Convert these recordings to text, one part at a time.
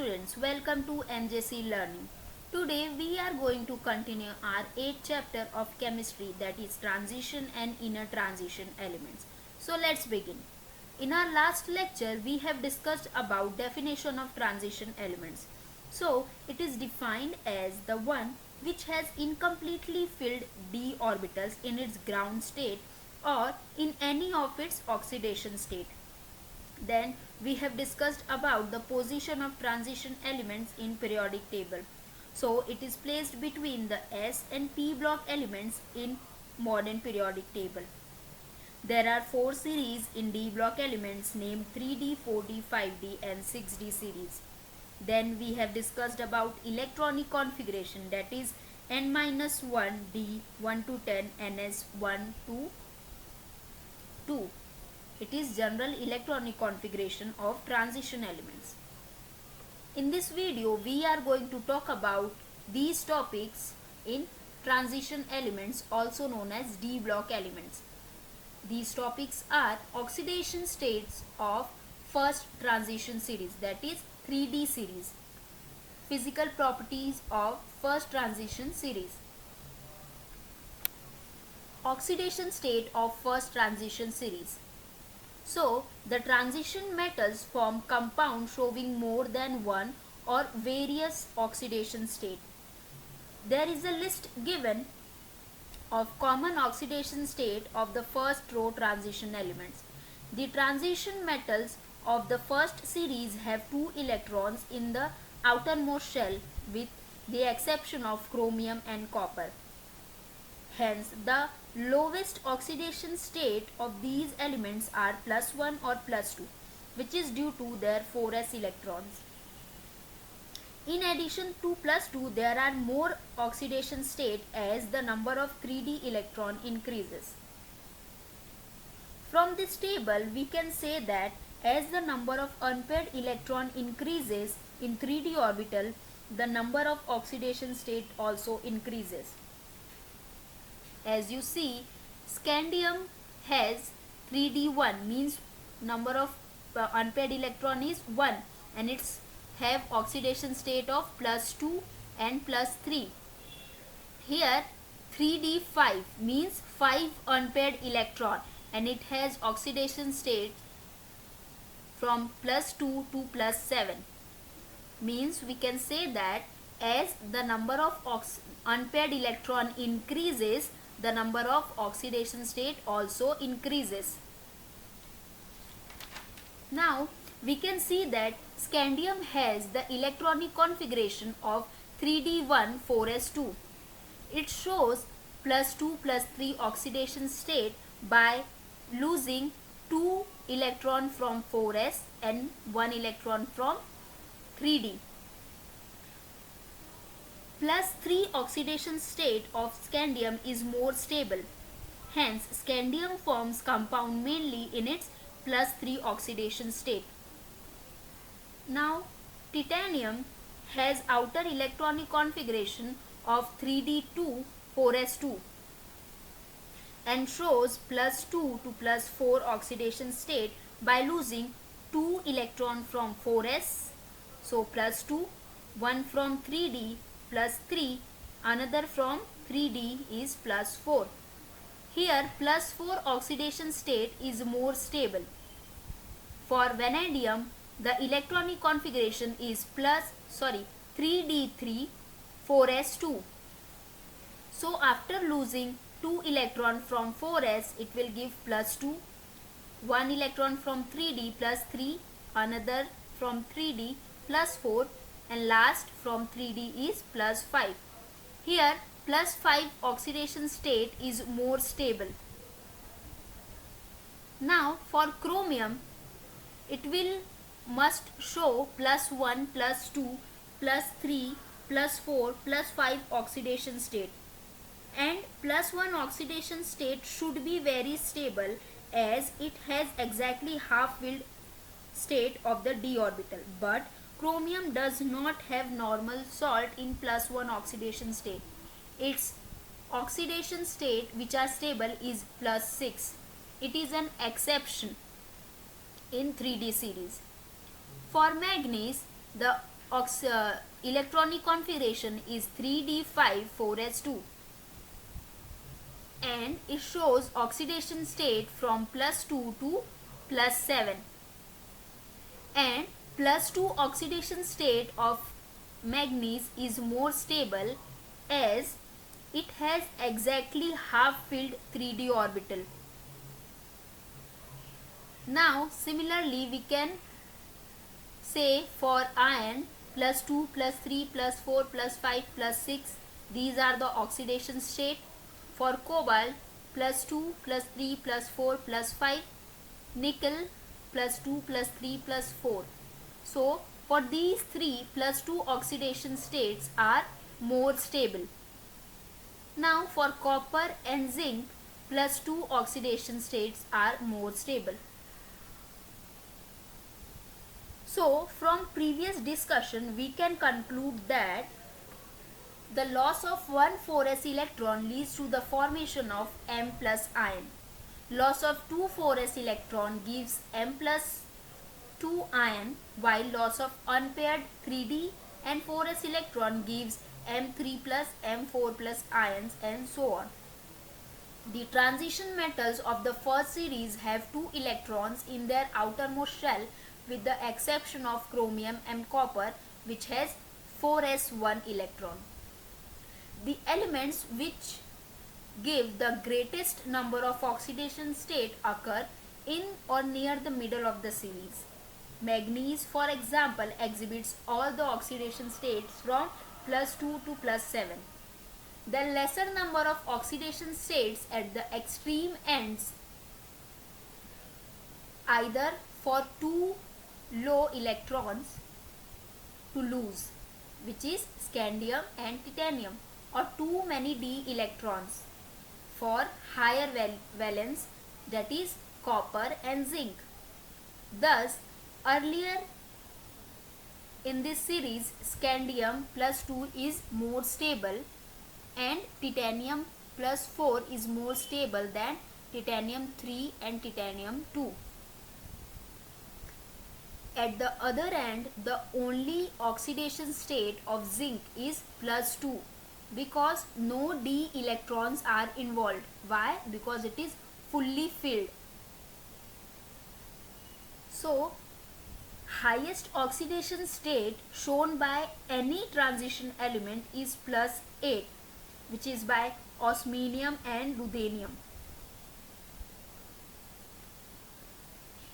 students, welcome to MJC Learning. Today we are going to continue our 8th chapter of chemistry, that is transition and inner transition elements. So let's begin. In our last lecture we have discussed about definition of transition elements. So it is defined as the one which has incompletely filled d orbitals in its ground state or in any of its oxidation state. Then we have discussed about the position of transition elements in periodic table. So it is placed between the S and P block elements in modern periodic table. There are 4 series in D block elements named 3D, 4D, 5D and 6D series. Then we have discussed about electronic configuration, that is N-1 D 1 to 10 NS 1 to 2. It is general electronic configuration of transition elements. In this video we are going to talk about these topics in transition elements, also known as D block elements. These topics are oxidation states of first transition series, that is 3D series, physical properties of first transition series. Oxidation state of first transition series. So, the transition metals form compounds showing more than one or various oxidation state. There is a list given of common oxidation state of the first row transition elements. The transition metals of the first series have 2 electrons in the outermost shell with the exception of chromium and copper. Hence, the lowest oxidation state of these elements are +1 or +2, which is due to their 4s electrons. In addition to +2, there are more oxidation state as the number of 3D electron increases. From this table, we can say that as the number of unpaired electron increases in 3D orbital, the number of oxidation state also increases. As you see, scandium has 3D1, means number of unpaired electron is 1 and it's have oxidation state of +2 and +3. Here 3D5 means 5 unpaired electron and it has oxidation state from +2 to +7. Means we can say that as the number of unpaired electron increases, the number of oxidation state also increases. Now we can see that scandium has the electronic configuration of 3D1 4s2. It shows +2 +3 oxidation state by losing 2 electron from 4s and 1 electron from 3D. +3 oxidation state of scandium is more stable. Hence, scandium forms compound mainly in its +3 oxidation state. Now, titanium has outer electronic configuration of 3D2 4s2 and shows +2 to +4 oxidation state by losing 2 electron from 4s, so +2, 1 from 3D +3, another from 3D is +4. Here +4 oxidation state is more stable. For vanadium, the electronic configuration is 3D3 4s2. So after losing 2 electron from 4s, it will give +2, 1 electron from 3D +3, another from 3D +4 and last from 3D is +5. Here +5 oxidation state is more stable. Now for chromium, it must show +1, +2, +3, +4, +5 oxidation state. And +1 oxidation state should be very stable as it has exactly half-filled state of the d orbital. But chromium does not have normal salt in +1 oxidation state. Its oxidation state which are stable is +6. It is an exception in 3D series. For manganese, the electronic configuration is 3d5 4s2, and it shows oxidation state from +2 to +7, and +2 oxidation state of manganese is more stable as it has exactly half filled 3d orbital. Now similarly we can say for iron, +2 +3 +4 +5 +6, these are the oxidation state. For cobalt, +2 +3 +4 +5, nickel +2 +3 +4. So for these three +2 oxidation states are more stable. Now for copper and zinc, +2 oxidation states are more stable. So from previous discussion we can conclude that the loss of one 4s electron leads to the formation of M plus ion. Loss of two 4s electron gives M plus 2 ion, while loss of unpaired 3d and 4s electron gives M3 plus M4 plus ions, and so on. The transition metals of the first series have 2 electrons in their outermost shell, with the exception of chromium and copper, which has 4s1 electron. The elements which give the greatest number of oxidation state occur in or near the middle of the series. Manganese, for example, exhibits all the oxidation states from +2 to +7. The lesser number of oxidation states at the extreme ends, either for too low electrons to lose, which is scandium and titanium, or too many d electrons for higher valence, that is copper and zinc. Thus earlier in this series, scandium +2 is more stable and titanium +4 is more stable than titanium 3 and titanium 2. At the other end, the only oxidation state of zinc is +2, because no d electrons are involved. Why? Because it is fully filled. So highest oxidation state shown by any transition element is +8, which is by osmium and ruthenium.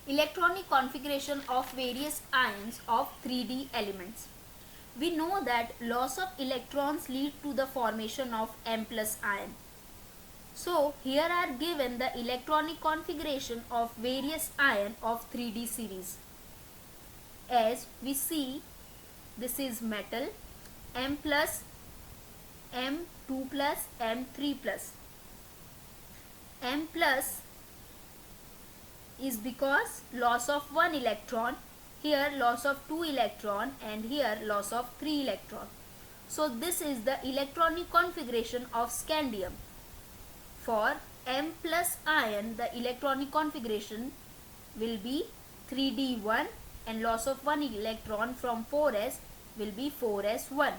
Electronic configuration of various ions of 3d elements. We know that loss of electrons lead to the formation of M plus ion. So here are given the electronic configuration of various ion of 3d series. As we see, this is metal, M plus, M2 plus, M3 plus. M plus is because loss of one electron, here loss of 2 electron, and here loss of 3 electron. So this is the electronic configuration of scandium. For M plus ion, the electronic configuration will be 3d1, and loss of 1 electron from 4s will be 4s1.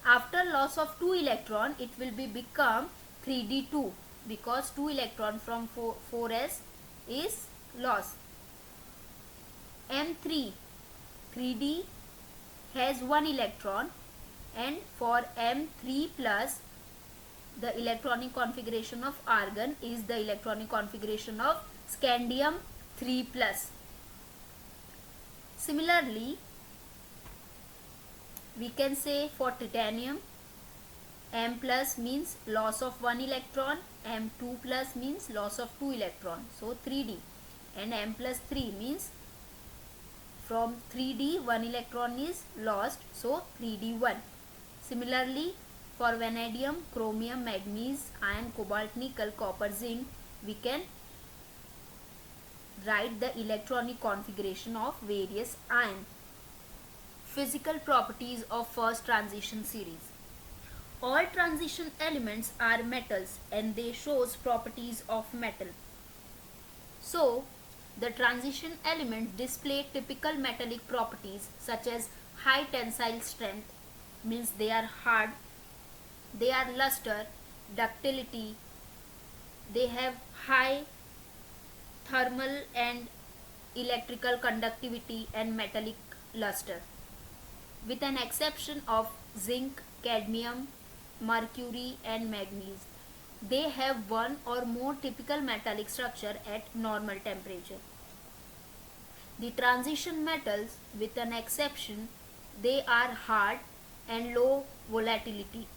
After loss of 2 electron, it will become 3d2, because 2 electron from 4s is lost. M3, 3d has 1 electron, and for M3 plus, the electronic configuration of argon is the electronic configuration of scandium 3 plus. Similarly, we can say for titanium, M plus means loss of 1 electron, M2 plus means loss of 2 electron, so 3d, and M plus 3 means from 3d 1 electron is lost, so 3d1. Similarly, for vanadium, chromium, manganese, iron, cobalt, nickel, copper, zinc, we can write the electronic configuration of various ions. Physical properties of first transition series. All transition elements are metals and they shows properties of metal. So the transition elements display typical metallic properties such as high tensile strength, means they are hard, they are luster, ductility, they have high thermal and electrical conductivity and metallic luster, with an exception of zinc, cadmium, mercury and manganese. They have one or more typical metallic structure at normal temperature. The transition metals, with an exception, they are hard and low volatility.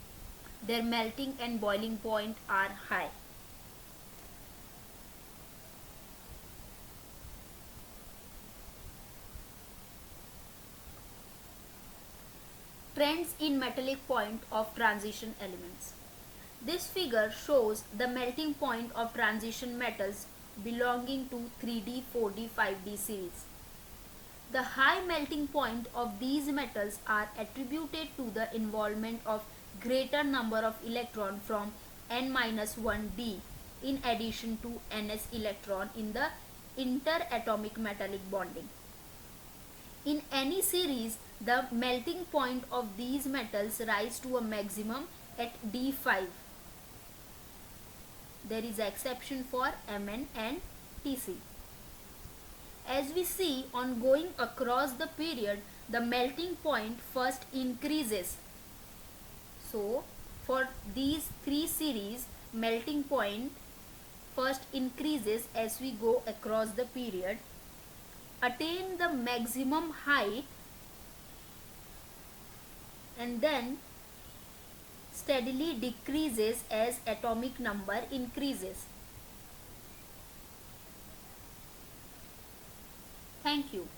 Their melting and boiling point are high. Trends in metallic point of transition elements. This figure shows the melting point of transition metals belonging to 3D, 4D, 5D series. The high melting point of these metals are attributed to the involvement of greater number of electron from n-1d in addition to ns electron in the interatomic metallic bonding. In any series, the melting point of these metals rise to a maximum at D5. There is an exception for Mn and Tc. As we see, on going across the period, the melting point first increases. So, for these three series, melting point first increases as we go across the period, attain the maximum height, and then steadily decreases as atomic number increases. Thank you.